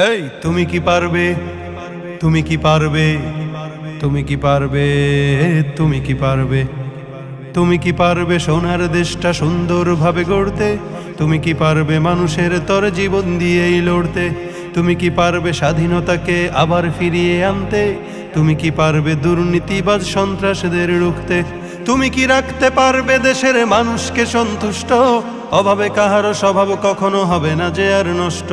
এই তুমি কি পারবে, তুমি কি পারবে, তুমি কি পারবে, তুমি কি পারবে, তুমি কি পারবে সোনার দেশটা সুন্দরভাবে গড়তে? তুমি কি পারবে মানুষের তর জীবন দিয়েই লড়তে? তুমি কি পারবে স্বাধীনতাকে আবার ফিরিয়ে আনতে? তুমি কি পারবে দুর্নীতিবাজ সন্ত্রাসীদের রুখতে? তুমি কি রাখতে পারবে দেশের মানুষকে সন্তুষ্ট? অভাবে কাহারও স্বভাব কখনো হবে না যে আর নষ্ট।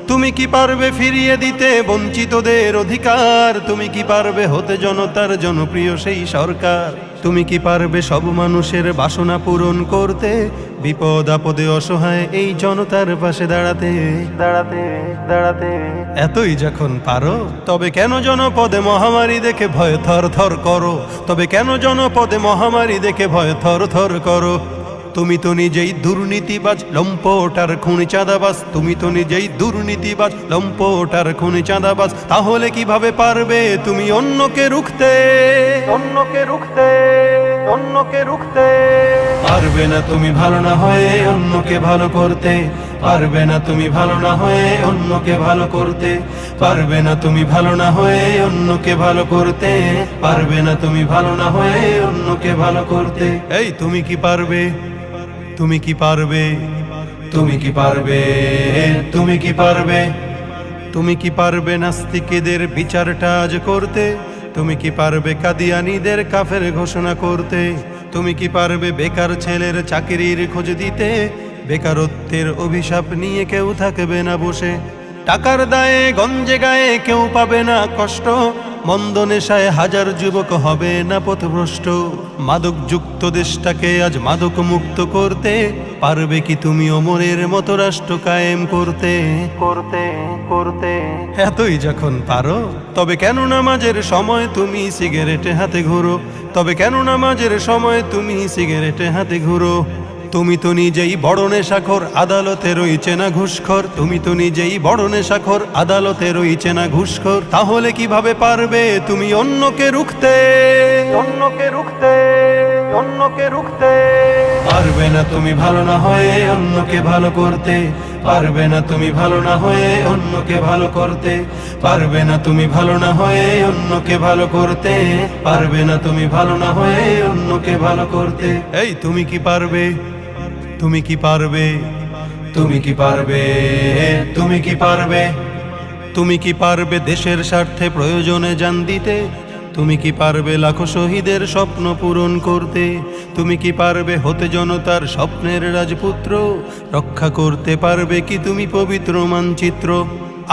তুমি কি পারবে ফিরিয়ে দিতে বঞ্চিতদের অধিকার? তুমি কি পারবে হতে জনতার জনপ্রিয় সেই সরকার? তুমি কি পারবে সব মানুষের বাসনা পূরণ করতে? বিপদ আপদে অসহায় এই জনতার পাশে দাঁড়াতে দাঁড়াতে দাঁড়াতে। এতই যখন পারো তবে কেন জনপদে মহামারী দেখে ভয় থর থর করো? তবে কেন জনপদে মহামারী দেখে ভয় থর থর করো? তুমি তো নিজেই দুর্নীতিবাজ, লম্পট আর খুনি চাঁদাবাজ। তুমি তো নিজেই দুর্নীতিবাজ, লম্পট আর খুনি চাঁদাবাজ। তাহলে কিভাবে পারবে তুমি অন্যকে রুখতে? অন্যকে রুখতে, অন্যকে রুখতে পারবে না তুমি ভালো না হয়ে অন্যকে ভালো করতে। পারবে না তুমি ভালো না হয়ে অন্যকে ভালো করতে। পারবে না তুমি ভালো না হয়ে অন্যকে ভালো করতে। পারবে না তুমি ভালো না হয়ে অন্যকে ভালো করতে। এই তুমি কি পারবে, তুমি কি পারবে, তুমি কি পারবে, তুমি কি পারবে, তুমি কি পারবে নাস্তিকদের বিচারটা আজ করতে? তুমি কি পারবে কাদিয়ানীদের কাফের ঘোষণা করতে? তুমি কি পারবে বেকার ছেলের চাকরির খোঁজ দিতে? বেকারত্বের অভিশাপ নিয়ে কেউ থাকবে না বসে। টাকার দায়ে গঞ্জে গায়ে কেউ পাবে না কষ্ট। মন্দ নেশায় হাজার যুবক হবে না পথভ্রষ্ট। মাদক যুক্ত দেশটাকে আজ মাদক মুক্ত করতে পারবে কি তুমি ওমরের মতো রাষ্ট্র কায়েম করতে? করতে করতে এতই যখন পারো তবে কেন নামাজের সময় তুমি সিগারেটে হাতে ঘুরো? তবে কেন নামাজের সময় তুমি সিগারেটে হাতে ঘুরো? তুমি তো নিজেই বড় নেশাখোর, আদালতে রয়েছে না ঘুষখোর। তুমি তো নিজেই বড় নেশাখোর, আদালতে রয়েছে না ঘুষখোর। তাহলে কিভাবে পারবে তুমি অন্যকে রুখতে? অন্যকে রুখতে, অন্যকে রুখতে পারবে না তুমি ভালো না হয়ে অন্যকে ভালো করতে। পারবে না তুমি ভালো না হয়ে অন্যকে ভালো করতে। পারবে না তুমি ভালো না হয়ে অন্যকে ভালো করতে। পারবে না তুমি ভালো না হয়ে অন্যকে ভালো করতে। এই তুমি কি পারবে, তুমি কি পারবে, তুমি কি পারবে, তুমি কি পারবে, তুমি কি পারবে দেশের স্বার্থে প্রয়োজনে জান দিতে? তুমি কি পারবে লাখো শহীদের স্বপ্ন পূরণ করতে? তুমি কি পারবে হতে জনতার স্বপ্নের রাজপুত্র? রক্ষা করতে পারবে কি তুমি পবিত্র মানচিত্র?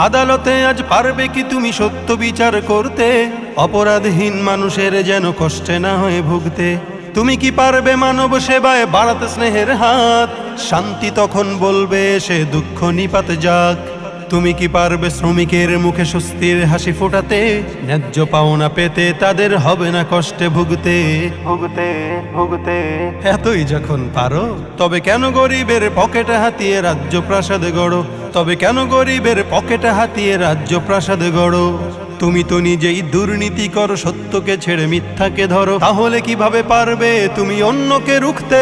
আদালতে আজ পারবে কি তুমি সত্য বিচার করতে? অপরাধহীন মানুষের যেন কষ্টে না হয়ে ভুগতে। তুমি কি পারবে মানব সেবায় বাড়াতে স্নেহের হাত? শান্তি তখন বলবে সে দুঃখ নিপাত যাক। তুমি কি পারবে শ্রমিকের মুখে স্বস্তির হাসি ফোটাতে? ন্যায্য পাওনা পেতে তাদের হবে না কষ্টে ভুগতে ভুগতে ভুগতে। এতই যখন পারো তবে কেন গরিবের পকেটে হাতিয়ে রাজ্য প্রাসাদ গড়ো? তবে কেন গরিবের পকেটে হাতিয়ে রাজ্য প্রাসাদ গড়ো? তুমি তো নিজেই দুর্নীতি করো, সত্যকে ছেড়ে মিথ্যাকে ধরো। তাহলে কিভাবে পারবে তুমি অন্যকে রুখতে?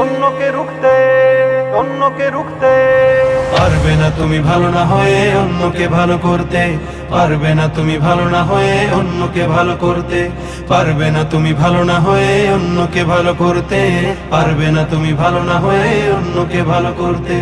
অন্যকে রুখতে, অন্যকে রুখতে পারবে না তুমি ভালো না হয়ে অন্যকে ভালো করতে। পারবে না তুমি ভালো না হয়ে অন্যকে ভালো করতে। পারবে না তুমি ভালো না হয়ে অন্যকে ভালো করতে। পারবে না তুমি ভালো না হয়ে অন্যকে ভালো করতে।